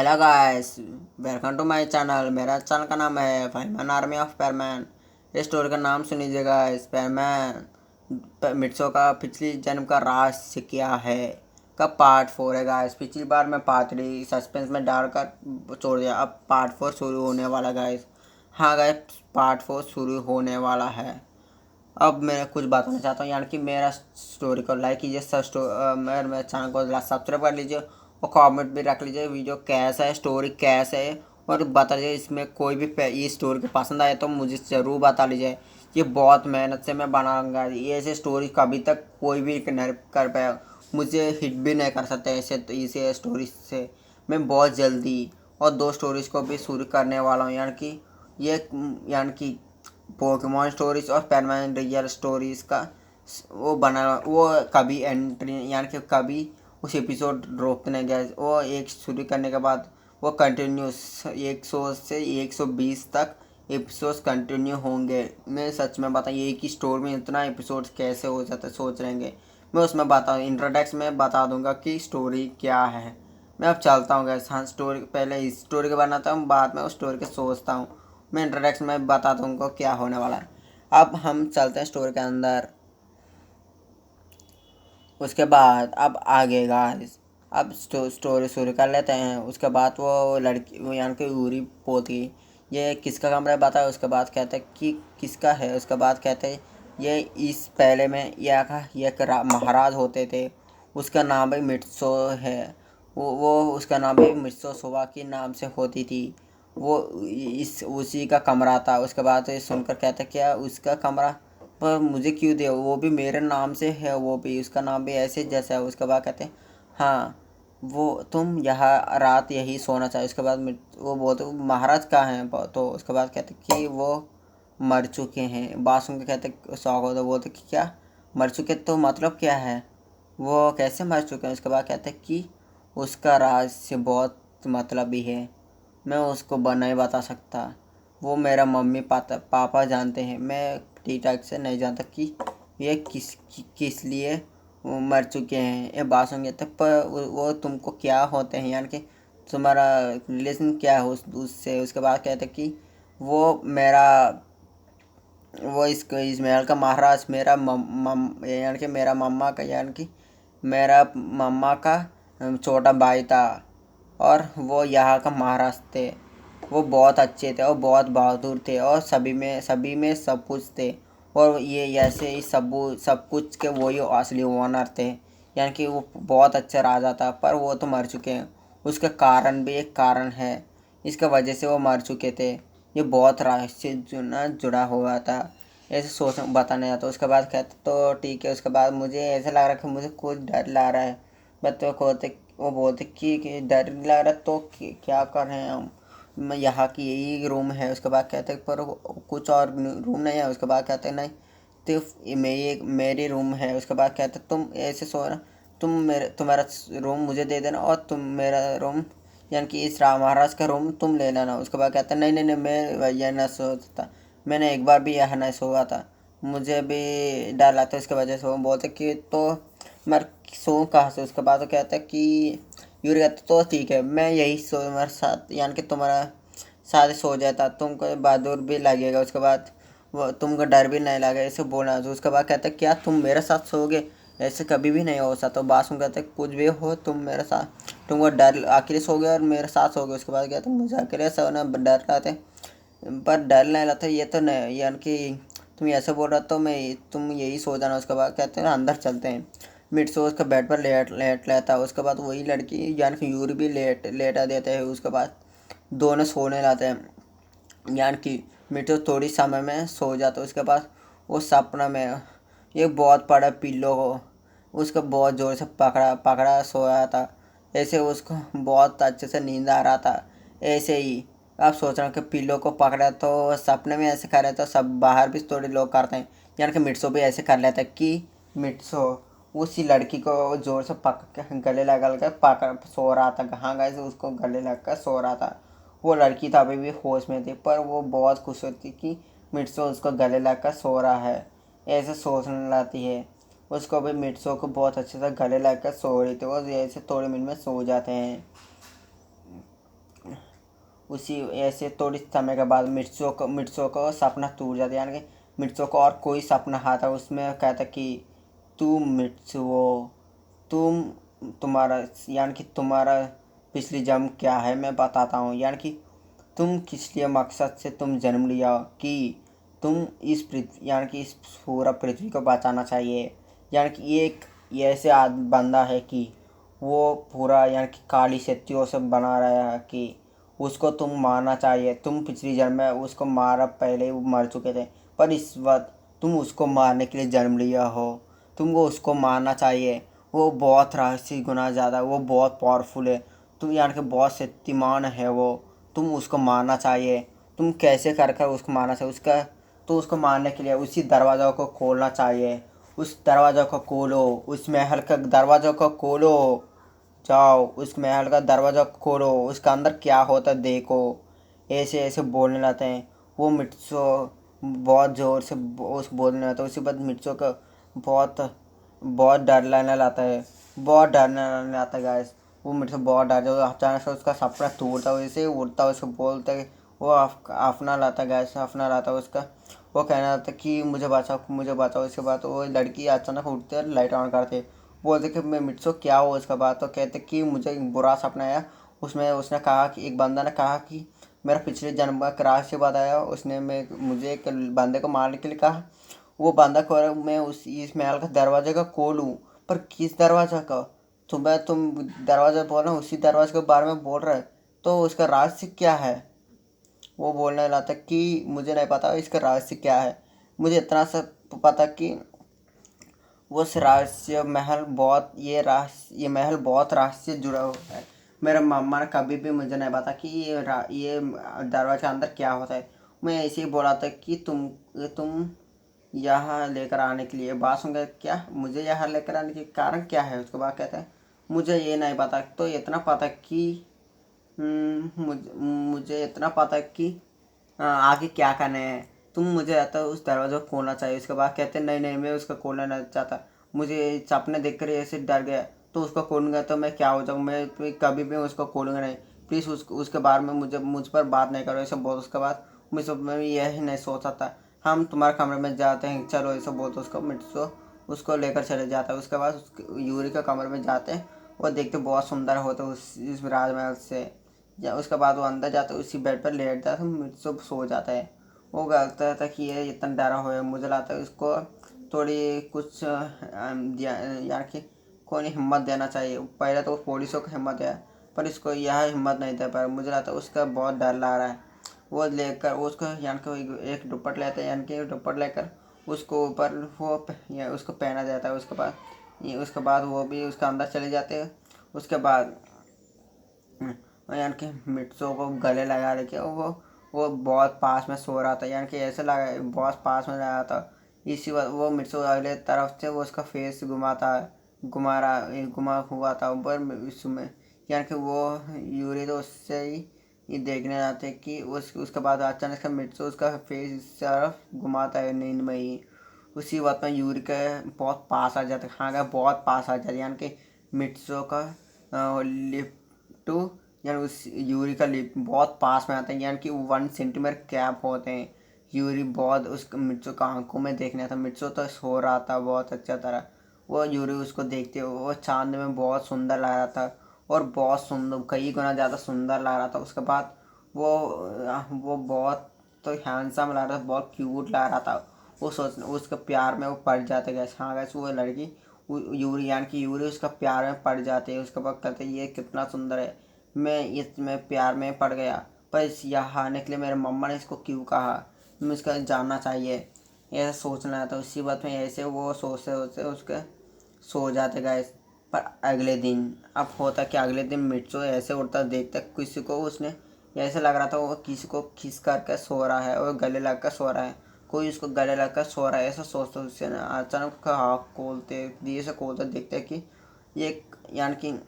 Hello guys, welcome to my channel. मेरा channel का नाम है फैनमैन आर्मी ऑफ स्पाइडरमैन। इस स्टोरी का नाम सुनिए गाइस। स्पाइडरमैन मिट्सो का पिछली जन्म का रहस्य क्या है का पार्ट 4 है गाइस। पिछली बार मैं पार्ट 3 सस्पेंस में डालकर छोड़ दिया, अब पार्ट 4 शुरू होने वाला गाइस। हाँ गाइस, पार्ट 4 शुरू होने वाला है। अब मैं कुछ बताना चाहता हूँ, यानी कि मेरा स्टोरी को लाइक कीजिए, मेरे चैनल को सब्सक्राइब कर लीजिए और कमेंट भी रख लीजिए वीडियो कैसा है, स्टोरी कैसा है, और बता दीजिए इसमें कोई भी ये स्टोरी को पसंद आए तो मुझे ज़रूर बता लीजिए। ये बहुत मेहनत से मैं बनाऊंगा, ये ऐसे स्टोरी कभी तक कोई भी नहीं कर पाया, मुझे हिट भी नहीं कर सकते ऐसे। तो इसे स्टोरी से मैं बहुत जल्दी और 2 स्टोरीज को भी शुरू करने वाला हूँ, यानी कि पोकेमॉन स्टोरीज और परमानेंट रियल स्टोरीज का वो बना। वो कभी एंट्री यानी कि कभी उस एपिसोड रोकते नहीं गए। वो एक शुरू करने के बाद वो कंटिन्यूस 100 से 120 तक एपिसोड्स कंटिन्यू होंगे। मैं सच में बताऊँ, एक ही स्टोरी में इतना एपिसोड्स कैसे हो जाते सोच रहेंगे। मैं उसमें बताऊँ, इंट्रोडक्शन में बता दूंगा कि स्टोरी क्या है। मैं अब चलता हूँ गैस। हाँ, स्टोरी पहले इस स्टोरी के बनाता हूँ, बाद में उस स्टोरी के सोचता हूँ। मैं इंट्रोडक्शन में बता दूँगा क्या होने वाला है। अब हम चलते हैं स्टोरी के अंदर। उसके बाद अब आगे गाइस, अब स्टोरी शुरू कर लेते हैं। उसके बाद वो लड़की, वो यानी कि यूरी पोती, ये किसका कमरा है बताया। उसके बाद कहते हैं कि किसका है। उसके बाद कहते हैं ये इस पहले में यह का ये एक महाराज होते थे, उसका नाम भी मिट्सो है। वो उसका नाम भी मिट्सो सोवा के नाम से होती थी। वो इस उसी का कमरा था। उसके बाद ये सुनकर कहते क्या उसका कमरा, पर मुझे क्यों दे, वो भी मेरे नाम से है, वो भी उसका नाम भी ऐसे जैसा है। उसके बाद कहते हैं हाँ, वो तुम यहाँ रात यही सोना चाहिए। उसके बाद वो बोलते महाराज कहाँ हैं, तो उसके बाद कहते कि वो मर चुके हैं। बात सुन के कहते शौक होता, बोलते कि क्या मर चुके, तो मतलब क्या है, वो कैसे मर चुके हैं। उसके बाद कहते कि उसका राज से बहुत मतलब भी है, मैं उसको नहीं बता सकता। वो मेरा मम्मी पापा जानते हैं, मैं ठीक ठाक से नहीं जानता कि ये किस लिए वो मर चुके हैं। ये बात सुन गए थे, पर वो तुमको क्या होते हैं, यानी कि तुम्हारा रिलेशन क्या है उससे। उसके बाद कहते कि वो मेरा वो इस महल का महाराज मेरा यानी कि मेरा मम्मा का, यानी कि मेरा मम्मा का छोटा भाई था, और वो यहाँ का महाराज थे। वो बहुत अच्छे थे और बहुत बहादुर थे, और सभी में सब कुछ थे। और ये ऐसे ही सब कुछ के वही असली ओनर थे, यानी कि वो बहुत अच्छा राजा था। पर वो तो मर चुके हैं। उसका कारण भी एक कारण है, इसका वजह से वो मर चुके थे। ये बहुत रहस्य जुड़ा हुआ था, ऐसे सोच बताने जाता। उसके बाद कहते तो ठीक है। उसके बाद मुझे ऐसा लग रहा है कि मुझे कुछ डर लग रहा है। बच्चों को वो बोलते कि डर लग रहा है तो क्या कर रहे हैं हम, मैं यहाँ की यही रूम है। उसके बाद कहते पर कुछ और रूम नहीं है। उसके बाद कहते नहीं, तो मेरी रूम है। उसके बाद कहते तुम ऐसे सो रहा, तुम्हारा रूम मुझे दे देना, और तुम मेरा रूम, यानी कि इस महाराज का रूम तुम ले लेना। उसके बाद कहते नहीं नहीं नहीं, मैं यह ना सोचता, मैंने एक बार भी यहाँ नहीं सोया था, मुझे भी डर लगता है। इसकी वजह से वो बोलते कि तो मैं सो कहाँ से। उसके बाद वो कहता है कि यूरी कहता तो ठीक है, मैं यही सो तुम्हारे साथ, यानी कि तुम्हारा साथ सो जाता, तुमको बहादुर भी लगेगा। उसके बाद वो तुमको डर भी नहीं लगेगा, ऐसे बोलना। तो उसके बाद कहता है क्या तुम मेरे साथ सोओगे, ऐसे कभी भी नहीं हो सकता। तो बात कहते कुछ भी हो तुम मेरे साथ, तुमको डर अकेले सोओगे और मेरे साथ सोओगे। उसके बाद कहते मुझे अकेले सोना डर लाते, पर डर नहीं लगता ये तो नहीं, यानी कि तुम ऐसे बोल रहा तो तुम यही सो जाना। उसके बाद कहते हैं अंदर चलते हैं। मिट्सो उसका बेड पर लेट लेट लेता है। उसके बाद वही लड़की यानी कि यूरी भी लेटा देते हैं। उसके बाद दोनों सोने लाते हैं, यानी कि मिट्टू थोड़ी समय में सो जाता है। उसके बाद वो सपना में एक बहुत बड़ा पिल्लो को उसको बहुत ज़ोर से पकड़ा पकड़ा सोया था। ऐसे उसको बहुत अच्छे से नींद आ रहा था। ऐसे ही आप सोच रहे हो कि पिल्लो को पकड़ा तो सपने में ऐसे कर रहे तो सब बाहर भी थोड़े लोग करते हैं, यानी कि मिट्सो भी ऐसे कर लेता है कि मिट्सो उसी लड़की को ज़ोर से पकड़ के गले लगा कर पकड़ सो रहा था। कहाँ गए से उसको गले लग कर सो रहा था। वो लड़की तो अभी भी होश में थी, पर वो बहुत खुश होती कि मिट्सो उसको गले लग कर सो रहा है, ऐसे सोचने लगती है। उसको भी मिट्सो को बहुत अच्छे से गले लग कर सो रही थी, और ऐसे थोड़े मिनट में सो जाते हैं। उसी ऐसे थोड़ी समय के बाद मिर्चों को सपना टूट जाता है, यानी कि मिर्चों को और कोई सपना आता है, उसमें कहता कि तू मिर्चो, तुम तुम्हारा यानी कि तुम्हारा पिछली जन्म क्या है मैं बताता हूँ, यानी कि तुम किस लिए मकसद से तुम जन्म लिया कि तुम इस पृथ्वी यानी कि इस पूरा पृथ्वी को बचाना चाहिए। यानी कि ये ऐसे बंदा है कि वो पूरा यानी कि काली शक्तियों से बना रहा है कि उसको तुम मारना चाहिए। तुम पिछली जन्म में उसको मारा, पहले वो मर चुके थे, पर इस वक्त तुम उसको मारने के लिए जन्म लिया हो, तुमको उसको मारना चाहिए। वो बहुत रहस्य गुना ज़्यादा, वो बहुत पावरफुल है, तुम यानी कि बहुत शक्तिमान है वो, तुम उसको मारना चाहिए। तुम कैसे कर कर उसको मारना चाहिए, तो उसको मारने के लिए उसी दरवाज़ा को खोलना चाहिए। उस दरवाज़ा को खोलो, उस महल का दरवाज़ा को खोलो, जाओ उस महल का दरवाज़ा खोलो, उसका अंदर क्या होता है देखो। ऐसे ऐसे बोलने लगते हैं। वो मिर्चो बहुत ज़ोर से उस बोलने लगता है। उसी बाद मिर्चो का बहुत बहुत डर लगने लगता है, बहुत डरने लगने लगता है गाइस। वो मिर्चो बहुत डर जाता है, अचानक से उसका सपना टूटता है, वैसे ही उड़ता है, उसको बोलता है, वो अपना लाता है गैस, अपना लाता है उसका। वो कहना था कि मुझे बचाओ, मुझे बचाओ। इसके बाद वो लड़की अचानक उठती है, लाइट ऑन करते, बोलते कि मैं मिर्चो क्या हो। इसके बाद तो कहते कि मुझे एक बुरा सपना आया, उसमें उसने कहा कि एक बंदा ने कहा कि मेरा पिछले जन्म का रहस्य बताया, उसने मुझे एक बंदे को मारने के लिए कहा। वो बंदा कह रहा मैं इस महल का दरवाजे का खोलूँ, पर किस दरवाजा का? तुम दरवाजा बोल रहे हो, उसी दरवाजे के बारे में बोल रहे हैं, तो उसका रहस्य क्या है? वो बोलने लगा था कि मुझे नहीं पता इसका रहस्य क्या है, मुझे इतना सा पता कि उस रहस्य महल बहुत ये महल बहुत रहस्य जुड़ा हुआ है। मेरे मम्मा ने कभी भी मुझे नहीं पता कि ये दरवाजे के अंदर क्या होता है। मैं ऐसे ही बोला था कि तुम यहाँ लेकर आने के लिए बात सुन, क्या मुझे यहाँ लेकर आने के कारण क्या है? उसके बाद कहते हैं मुझे ये नहीं पता, तो इतना पता कि मुझे इतना पता कि आगे क्या करना है। तुम मुझे आता है उस दरवाज़ा को खोलना चाहिए। उसके बाद कहते हैं नहीं नहीं, मैं उसको खोलना नहीं चाहता, मुझे सपने देख कर ऐसे डर गया, तो उसको खोलूँगा तो मैं क्या हो जाऊँ, मैं कभी भी उसको खोलूँगा नहीं, प्लीज़ उसके बारे में मुझ पर बात नहीं करो, ऐसा बोल। उसके बाद मैं यही नहीं सोचा था, हम तुम्हारे कमरे में जाते हैं, चलो ऐसा बोलते उसको मिट्सो उसको लेकर चले जाता है। उसके बाद यूरी के कमरे में जाते हैं, वो देखते बहुत सुंदर होते इस राजमहल से। या उसके बाद वो अंदर जाता है, उसी बेड पर लेट जाता है, मिर्चो सो जाता है। वो कहता था कि ये इतना डरा हुआ है, मुझे लगता है इसको थोड़ी कुछ यार कि कोई हिम्मत देना चाहिए। पहले तो पुलिसों को हिम्मत दिया, पर इसको यह हिम्मत नहीं दे पा रहा। मुझे लगता है उसका बहुत डर लग रहा है। वो लेकर उसको यानी कि एक दुपट लेते हैं, यानी कि दुपट लेकर उसको ऊपर उसको पहना जाता है। उसके बाद वो भी उसके अंदर चले जाते हैं। उसके बाद यानी कि मिर्चों को गले लगा रखे, वो बहुत पास में सो रहा था, यानी कि ऐसे लगा बहुत पास में रहा था। इसी वक्त वो मिर्चों अगले तरफ से वो उसका फेस घुमा हुआ था ऊपर इसमें, यानी कि वो यूरी तो उससे ही ये देखने आते कि उसके बाद अचानक से मिर्चों उसका फेस इस तरफ घुमाता है नींद में ही। उसी वक्त में यूरी के बहुत पास आ जाता है, हाँ का बहुत पास आ जाता है, यानी कि मिर्चों का लिप टू यानी उस यूरी का लिप बहुत पास में आता है, यानी कि 1 सेंटीमीटर गैप होते हैं। यूरी बहुत उस मिर्चो का आंखों में देखने था। मिर्चो तो सो रहा था बहुत अच्छा तरह, वो यूरी उसको देखते हुए वो चांद में बहुत सुंदर लग रहा था, और बहुत सुंदर कई गुना ज़्यादा सुंदर लग रहा था। उसके बाद वो बहुत तो हैंडसम लग रहा था, बहुत क्यूट लग रहा था। वो सोच उसके प्यार में वो पड़ जाते गए, हाँ गैस वो लड़की यूरी यानी कि यूरी उसका प्यार में पड़ जाते है। उसके बाद कहते ये कितना सुंदर है, मैं इसमें प्यार में पड़ गया, पर इस यहाँ आने के लिए मेरे मम्मा ने इसको क्यों कहा, मैं इसका जानना चाहिए, ऐसा सोचना था। उसी बात में ऐसे वो सोचते सोचते उसके सो जाते गए। पर अगले दिन अब होता कि अगले दिन मिर्चो ऐसे उड़ता देखता किसी को, उसने ऐसे लग रहा था वो किसी को खिस करके सो रहा है और गले लग कर सो रहा है, कोई उसको गले लग कर सो रहा है, ऐसा सोचता उससे ना अचानक आँख खोलते दिए से खोलते देखते कि ये यानी कि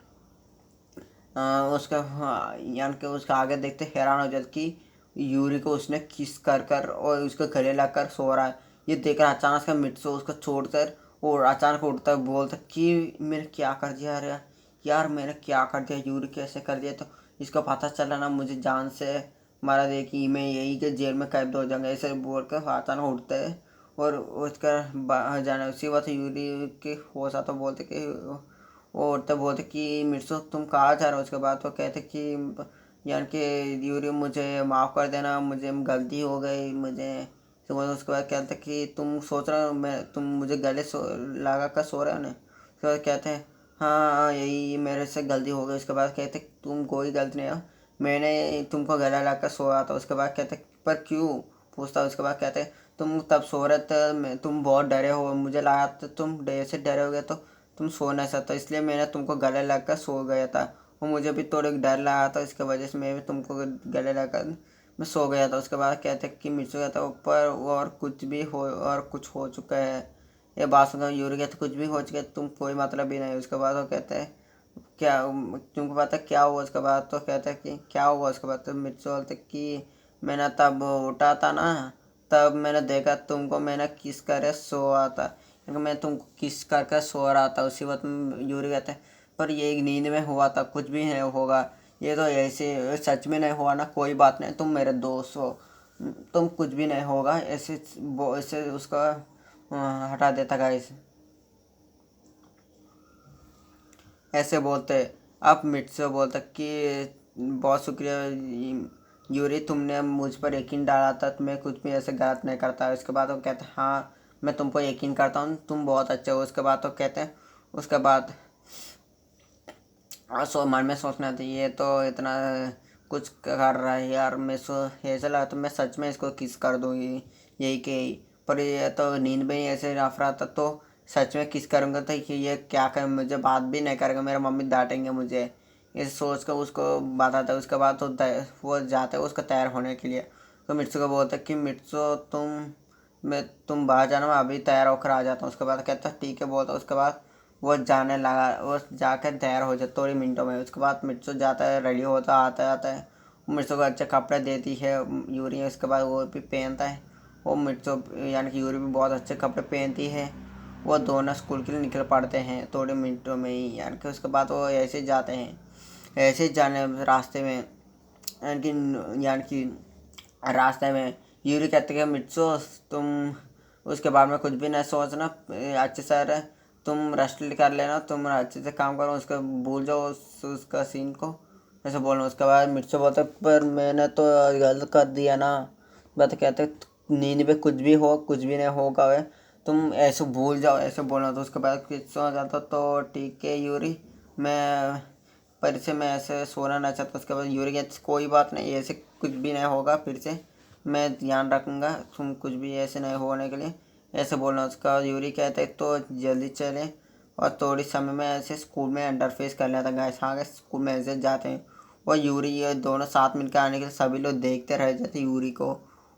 उसका हाँ यानी कि उसका आगे देखते हैरान हो जाते कि यूरी को उसने किस कर कर और उसके गले लग कर सो रहा है। ये देखकर अचानक से मिट्सो उसको छोड़कर और अचानक उठता बोलता कि मैंने क्या कर दिया यार, यार मैंने क्या कर दिया, यूरी कैसे कर दिया, तो इसको पता चला ना मुझे जान से मारा दे कि मैं यही के जेल में कैद हो जाऊंगा, ऐसे बोल कर अचानक उठते है और उसका बाहर जाना। उसी वक्त यूरी के होश आता, बोलते कि वो उठते बोलते कि मिर्सो तुम कहाँ जा रहे हो। उसके बाद वो कहते कि यानी कि यूरी मुझे माफ़ कर देना, मुझे गलती हो गई मुझे। तो उसके बाद कहते कि तुम सोच रहे हो मैं तुम मुझे गले लगा कर सो रहे हो ना। उसके बाद कहते हैं हाँ हाँ यही मेरे से गलती हो गई। उसके बाद कहते तुम कोई गलती नहीं हो, मैंने तुमको गला लगा कर सोया था। उसके बाद कहते पर क्यों पूछता। उसके बाद कहते तुम तब सो रहे थे, तुम बहुत डरे हो, मुझे लगा था तुम डर से डरे हो गए तो तुम सो नहीं सकते, इसलिए मैंने तुमको गले लग कर सो गया था। और मुझे भी थोड़ा डर लगा था, इसकी वजह से मैं भी तुमको गले लगा मैं सो गया था। उसके बाद कहते कि मिर्चू कहता ऊपर और कुछ भी हो और कुछ हो चुका है। ये बात सुनकर यूरी कहते कुछ भी हो चुका है तुम कोई मतलब भी नहीं। उसके बाद वो कहते हैं क्या तुमको पता क्या हुआ। उसके बाद तो कहते हैं कि क्या हुआ। उसके बाद तो मिर्चू बोलते कि मैंने तब उठा था ना, तब मैंने देखा तुमको, मैंने किस करे सोया था, क्योंकि मैं तुमको किस करके सो रहा था। उसी वक्त यूरी कहते हैं पर ये एक नींद में हुआ था, कुछ भी नहीं होगा, ये तो ऐसे सच में नहीं हुआ ना, कोई बात नहीं, तुम मेरे दोस्त हो, तुम कुछ भी नहीं होगा, ऐसे ऐसे उसका हटा देता गाइस। ऐसे बोलते अब मिट से बोलता कि बहुत शुक्रिया यूरी, तुमने मुझ पर यकीन डाला था, मैं कुछ भी ऐसे गलत नहीं करता। उसके बाद वो कहते हैं हाँ मैं तुम पर यकीन करता हूँ, तुम बहुत अच्छे हो। उसके बाद तो कहते हैं उसके बाद मन में सोचना था ये तो इतना कुछ कर रहा है यार, मैं ऐसा लगा तो मैं सच में इसको किस कर दूँगी यही के ही। पर ये तो नींद में ही ऐसे रफ रहा था तो सच में किस करूँगा तो कि ये क्या कर मुझे बात भी नहीं करेगा, मेरा मम्मी डांटेंगे मुझे, इस सोच कर उसको बताता है। उसके बाद तो वो जाते है उसका तैयार होने के लिए। तो मिर्चू को बोलता है कि मिर्चू तुम बाहर जाना, मैं अभी तैयार होकर आ जाता हूँ। उसके बाद कहता ठीक है बोलता। उसके बाद वो जाने लगा, वो जाकर तैयार हो जाता थोड़ी मिनटों में। उसके बाद मिर्चू जाता है, रेडी होता आता है। मिर्चू को अच्छे कपड़े देती है यूरी, उसके बाद वो भी पहनता है। वो मिर्चू यानी कि यूरी भी बहुत अच्छे कपड़े पहनती है। वो दोनों स्कूल के लिए निकल पड़ते हैं थोड़े मिनटों में ही, यानी कि उसके बाद वो ऐसे ही जाते हैं। ऐसे ही जाने रास्ते में यानी कि रास्ते में यूरी कहते हैं मिर्चो तुम उसके बारे में कुछ भी नहीं सोचना, अच्छे से रहे, तुम रेस्ट कर लेना, तुम अच्छे से काम करो, उसका भूल जाओ उसका सीन को, ऐसे बोलना। उसके बाद मिर्चो बोलते पर मैंने तो गलत कर दिया ना। बात कहते नींद में कुछ भी हो कुछ भी नहीं होगा वे, तुम ऐसे भूल जाओ, ऐसे बोलना। तो उसके बाद किस्सा हो जाता तो ठीक है यूरी, मैं पर से मैं ऐसे सोना ना चाहता। उसके बाद यूरी कहती कोई बात नहीं, ऐसे कुछ भी नहीं होगा, फिर से मैं ध्यान रखूँगा, तुम कुछ भी ऐसे नहीं होने के लिए ऐसे बोलना। उसका यूरी कहते तो जल्दी चले और थोड़ी समय में ऐसे स्कूल में इंटरफेस कर लेता गाइस। हाँ गाइस स्कूल में ऐसे जाते हैं वो यूरी, ये दोनों साथ मिलकर आने के लिए सभी लोग देखते रह जाते यूरी को।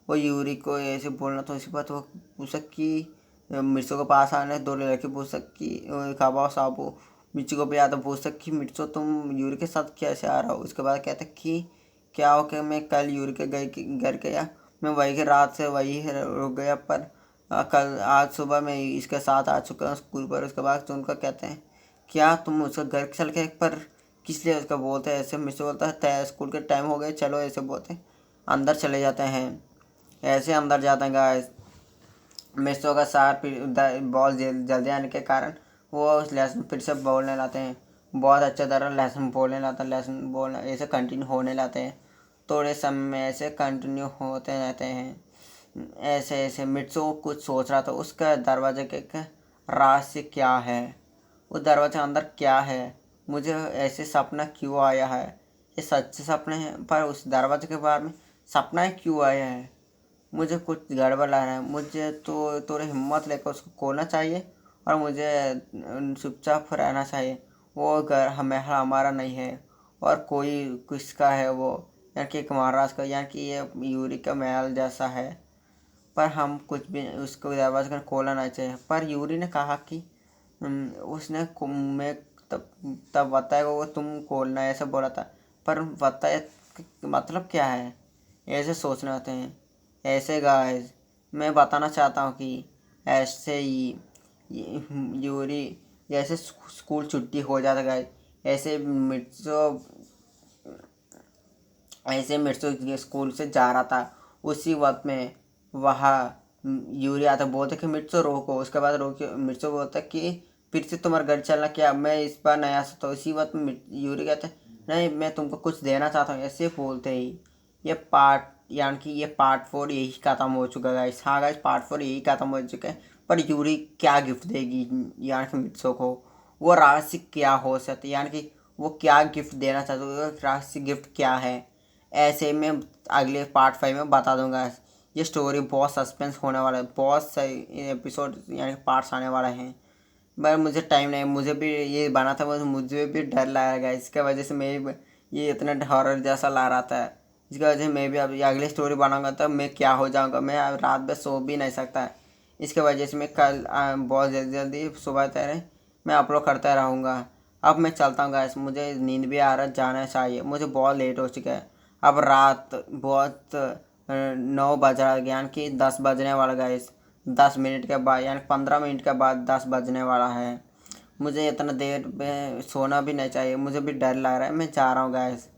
वो यूरी को ऐसे बोलना तो इसी बात वो पूछ कि मिर्चों के पास आने, दो लड़के पूछ कि खाबा साबू मिर्ची को भी आता पूछ कि मिर्चो तुम यूरी के साथ कैसे आ रहा हो। उसके बाद कहते कि क्या हो कि मैं कल यूरी के घर गया, मैं वही के रात से वही रुक गया, पर कल आज सुबह मैं इसके साथ आ चुका हूँ स्कूल पर। उसके बाद उनका कहते हैं क्या तुम उसका घर चल के पर किस लिए उसका बोलते हैं ऐसे। मिर्च बोलता है स्कूल के टाइम हो गए चलो, ऐसे बोलते हैं अंदर चले जाते हैं। ऐसे अंदर जाते हैं गाइस। मिर्चों का सार बहुत जल्दी आने के कारण वो उस लेसन फिर से बोलने लाते हैं, बहुत अच्छा तरह लेसन बोलने लाता, लेसन बोलना ऐसे कंटिन्यू होने लाते हैं। थोड़े समय में ऐसे कंटिन्यू होते रहते हैं। ऐसे ऐसे मिर्चो कुछ सोच रहा था उसका दरवाजे के रहस्य क्या है, उस दरवाजे के अंदर क्या है, मुझे ऐसे सपना क्यों आया है, ये सच्चे सपने हैं पर उस दरवाजे के बारे में सपना क्यों आया है, मुझे कुछ गड़बड़ लग रहा है। मुझे तो थोड़ी हिम्मत लेकर उसको खोलना चाहिए और मुझे चुपचाप रहना चाहिए। वो घर हमारा नहीं है और कोई किसका है वो, यानी कि एक महाराज का, यानी कि ये यूरी का महल जैसा है, पर हम कुछ भी उसको दरवाजा खोलना नहीं चाहिए। पर यूरी ने कहा कि उसने मैं तब तब बताएगा वो तुम खोलना ऐसे बोला था, पर बताया मतलब क्या है, ऐसे सोचने होते हैं। ऐसे गाइस मैं बताना चाहता हूँ कि ऐसे ही यूरी जैसे स्कूल छुट्टी हो जाता गाइस, ऐसे मिर्चो ऐसे मिर्चो स्कूल से जा रहा था, उसी वक्त में वहाँ यूरी आता, बोलते कि मिर्चो रोको। उसके बाद रोके, मिर्चो बोलता कि फिर से तुम्हारे घर चलना क्या, मैं इस बार नहीं आ सकता। इसी वक्त में यूरी कहते नहीं, मैं तुमको कुछ देना चाहता हूँ। ऐसे बोलते ही ये पार्ट, यानी कि ये पार्ट 4 यही ख़त्म हो चुका है गाइस। हाँ गाइस, पार्ट 4 यही ख़त्म हो चुका है। पर यूरी क्या गिफ्ट देगी यानी कि मिर्चो को, वो राशि क्या हो सकती है, यानी कि वो क्या गिफ्ट देना चाहते हो, राशि गिफ्ट क्या है, ऐसे में अगले पार्ट 5 में बता दूंगा। ये स्टोरी बहुत सस्पेंस होने वाला है, बहुत सही एपिसोड यानी पार्ट्स आने वाले हैं। पर मुझे टाइम नहीं, मुझे भी ये बना था, मुझे भी डर लग रहा है इसके वजह से। मैं ये इतना हॉरर जैसा ला रहा था, इसकी वजह से मैं भी अब ये अगली स्टोरी बनाऊंगा तब मैं क्या हो जाऊंगा। मैं अब रात में सो भी नहीं सकता, इसके वजह से मैं कल बहुत जल्दी जल्दी सुबह तक मैं अपलोड करता रहूँगा। अब मैं चलता हूँ गाइस, मुझे नींद भी आ रहा है, जाना चाहिए, मुझे बहुत लेट हो चुका है। अब रात बहुत 9 बज रहा है, यानी कि 10 बजने वाला गाइस। 10 मिनट के बाद यानी 15 मिनट के बाद 10 बजने वाला है। मुझे इतना देर में सोना भी नहीं चाहिए, मुझे भी डर लग रहा है। मैं जा रहा हूँ गाइस।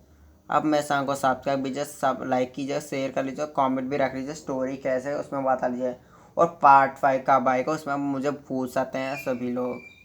अब मैं शाम को सब्सक्राइब कीजिए, सब लाइक कीजिए, शेयर कर लीजिए, कमेंट भी रख लीजिए, स्टोरी कैसे है उसमें बता लीजिए। और पार्ट 5 कब आएगा उसमें मुझे पूछ सकते हैं सभी लोग।